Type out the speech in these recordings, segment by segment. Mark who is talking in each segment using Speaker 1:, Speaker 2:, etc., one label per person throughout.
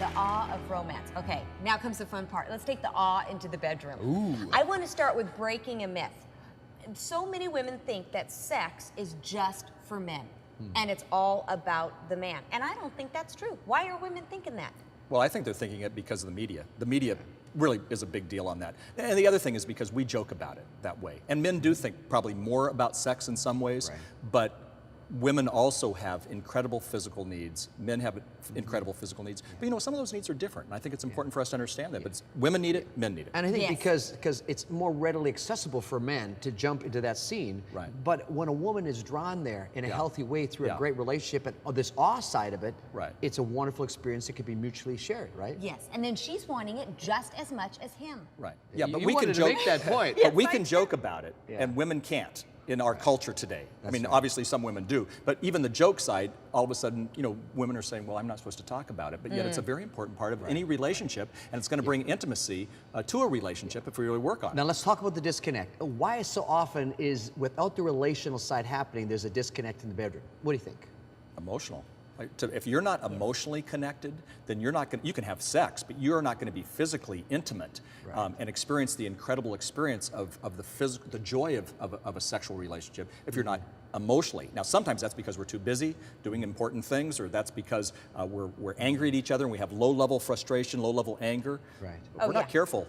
Speaker 1: The awe of romance. Okay, now comes the fun part. Let's take the awe into the bedroom.
Speaker 2: Ooh.
Speaker 1: I want to start with breaking a myth. So many women think that sex is just for men, and it's all about the man. And I don't think that's true. Why are women thinking that?
Speaker 2: Well, I think they're thinking it because of the media. The media really is a big deal on that. And the other thing is because we joke about it that way. And men do think probably more about sex in some ways, but women also have incredible physical needs. Men have incredible physical needs. But you know, some of those needs are different. And I think it's important for us to understand that. But women need it, men need it.
Speaker 3: And I think because it's more readily accessible for men to jump into that scene.
Speaker 2: Right.
Speaker 3: But when a woman is drawn there in a healthy way through a great relationship and this awe side of it, it's a wonderful experience that can be mutually shared, right?
Speaker 1: Yes, and then she's wanting it just as much as him.
Speaker 2: Right. Yeah, but
Speaker 3: you
Speaker 2: we can
Speaker 3: wanted to
Speaker 2: joke
Speaker 3: make that point.
Speaker 2: But we can joke about it, and women can't in our culture today. I mean, obviously some women do, but even the joke side, all of a sudden, you know, women are saying, well, I'm not supposed to talk about it, but yet it's a very important part of any relationship, and it's going to bring intimacy to a relationship if we really work on it.
Speaker 3: Now let's talk about the disconnect. Why so often is, without the relational side happening, there's a disconnect in the bedroom? What do you think?
Speaker 2: Emotional. If you're not emotionally connected, then you're not going. You can have sex, but you're not going to be physically intimate and experience the incredible experience of the joy of a sexual relationship if you're not emotionally. Now, sometimes that's because we're too busy doing important things, or that's because we're angry at each other and we have low-level frustration, low-level anger.
Speaker 3: Right.
Speaker 2: If we're not careful,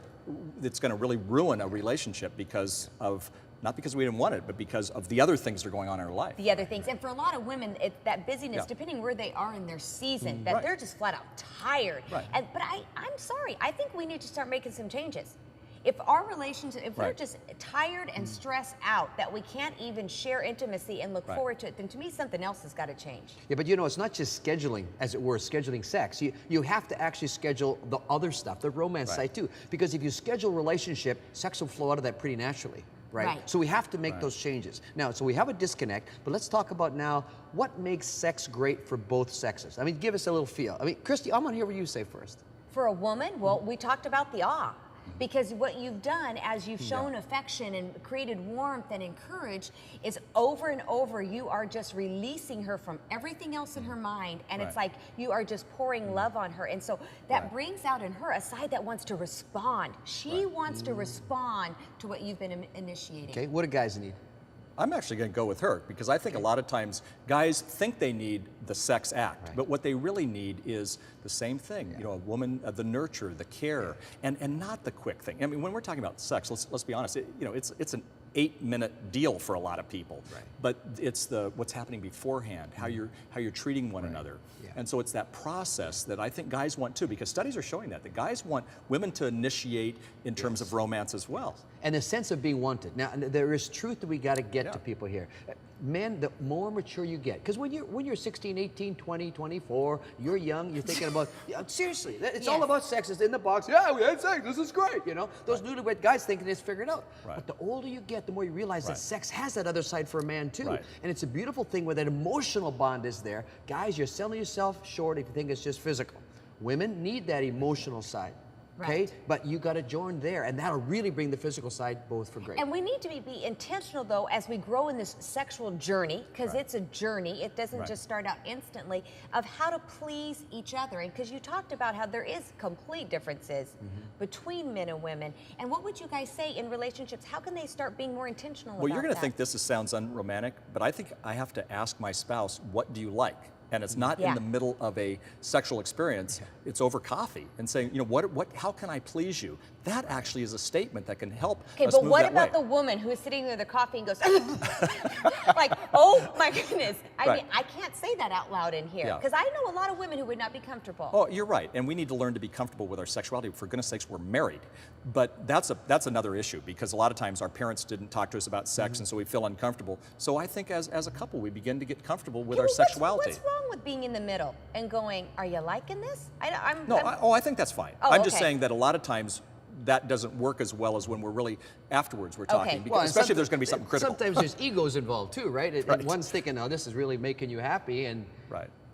Speaker 2: it's going to really ruin a relationship because of. Not because we didn't want it, but because of the other things that are going on in our life.
Speaker 1: The other things. And for a lot of women, that busyness, depending where they are in their season, that they're just flat out tired.
Speaker 2: Right.
Speaker 1: But I'm sorry, I think we need to start making some changes. If our relationship, if we're just tired and stressed out, that we can't even share intimacy and look forward to it, then to me something else has got to change.
Speaker 3: Yeah, but you know, it's not just scheduling, as it were, scheduling sex. You have to actually schedule the other stuff, the romance side too. Because if you schedule a relationship, sex will flow out of that pretty naturally. Right? So we have to make those changes. Now, so we have a disconnect, but let's talk about now what makes sex great for both sexes. I mean, give us a little feel. I mean, Christy, I'm gonna hear what you say first.
Speaker 1: For a woman, well, we talked about the awe. Because what you've done as you've shown affection and created warmth and encouraged is over and over you are just releasing her from everything else in her mind, and it's like you are just pouring love on her, and so that brings out in her a side that wants to respond. She wants to respond to what you've been initiating.
Speaker 3: Okay, what do guys need?
Speaker 2: I'm actually going to go with her because I think a lot of times guys think they need the sex act, but what they really need is the same thing. You know, a woman, the nurture, the care, and not the quick thing. I mean, when we're talking about sex, let's be honest. You know, it's an 8-minute deal for a lot of people, but it's what's happening beforehand, how you're treating one another, and so it's that process that I think guys want too, because studies are showing that guys want women to initiate in terms of romance as well.
Speaker 3: And the sense of being wanted. Now, there is truth that we got to get to people here. Men, the more mature you get, because when you're 16, 18, 20, 24, you're young, you're thinking about, seriously, it's all about sex. It's in the box. Yeah, we had sex. This is great. You know, those newlywed guys thinking it's figured out. But the older you get, the more you realize that sex has that other side for a man too. And it's a beautiful thing where that emotional bond is there. Guys, you're selling yourself short if you think it's just physical. Women need that emotional side. Okay, but you got to join there, and that'll really bring the physical side both for great.
Speaker 1: And we need to be intentional, though, as we grow in this sexual journey, because it's a journey. It doesn't just start out instantly, of how to please each other. And because you talked about how there is complete differences between men and women. And what would you guys say in relationships? How can they start being more intentional about that?
Speaker 2: Well, you're going to think this sounds unromantic, but I think I have to ask my spouse, what do you like? And it's not in the middle of a sexual experience. It's over coffee and saying, you know, how can I please you? That actually is a statement that can help us move that way.
Speaker 1: Okay, but what about the woman who is sitting there with her coffee and goes, like, oh my goodness. I mean, I can't say that out loud in here because I know a lot of women who would not be comfortable.
Speaker 2: Oh, you're right. And we need to learn to be comfortable with our sexuality. For goodness sakes, we're married. But that's another issue because a lot of times our parents didn't talk to us about sex and so we feel uncomfortable. So I think as a couple, we begin to get comfortable with our sexuality.
Speaker 1: What's wrong with being in the middle and going, are you liking this?
Speaker 2: I think that's fine. I'm just saying that a lot of times that doesn't work as well as when we're really afterwards we're talking, because, especially if there's going to be something critical.
Speaker 3: Sometimes there's egos involved too, right? And one's thinking, oh, this is really making you happy, and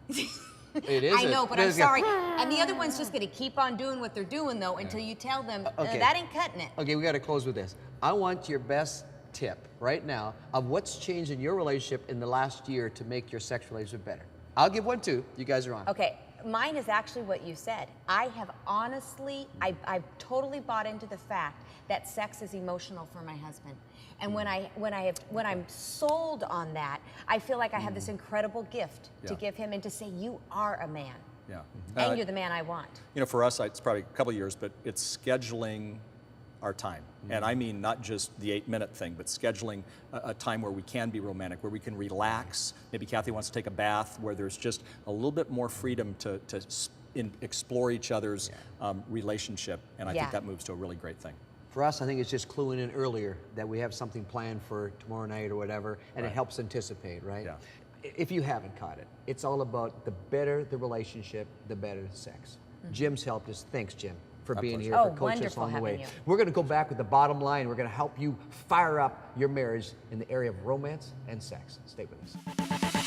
Speaker 3: it is.
Speaker 1: I know, but I'm sorry. And the other one's just going to keep on doing what they're doing, though, until you tell them, that ain't cutting it.
Speaker 3: Okay, we got to close with this. I want your best tip right now of what's changed in your relationship in the last year to make your sex relationship better. I'll give one too. You guys are on.
Speaker 1: Okay. Mine is actually what you said. I have honestly, I've totally bought into the fact that sex is emotional for my husband. And when I'm sold on that, I feel like I have this incredible gift to give him and to say, you are a man.
Speaker 2: Yeah.
Speaker 1: And you're the man I want.
Speaker 2: You know, for us, it's probably a couple of years, but it's scheduling our time. And I mean not just the 8-minute thing, but scheduling a time where we can be romantic, where we can relax. Maybe Kathy wants to take a bath, where there's just a little bit more freedom to explore each other's relationship. And I think that moves to a really great thing.
Speaker 3: For us, I think it's just cluing in earlier that we have something planned for tomorrow night or whatever, and it helps anticipate, right?
Speaker 2: Yeah.
Speaker 3: If you haven't caught it, it's all about the better the relationship, the better the sex. Jim's helped us. Thanks, Jim, for being here, for coaching us along the way. We're going to go back with the bottom line. We're going to help you fire up your marriage in the area of romance and sex. Stay with us.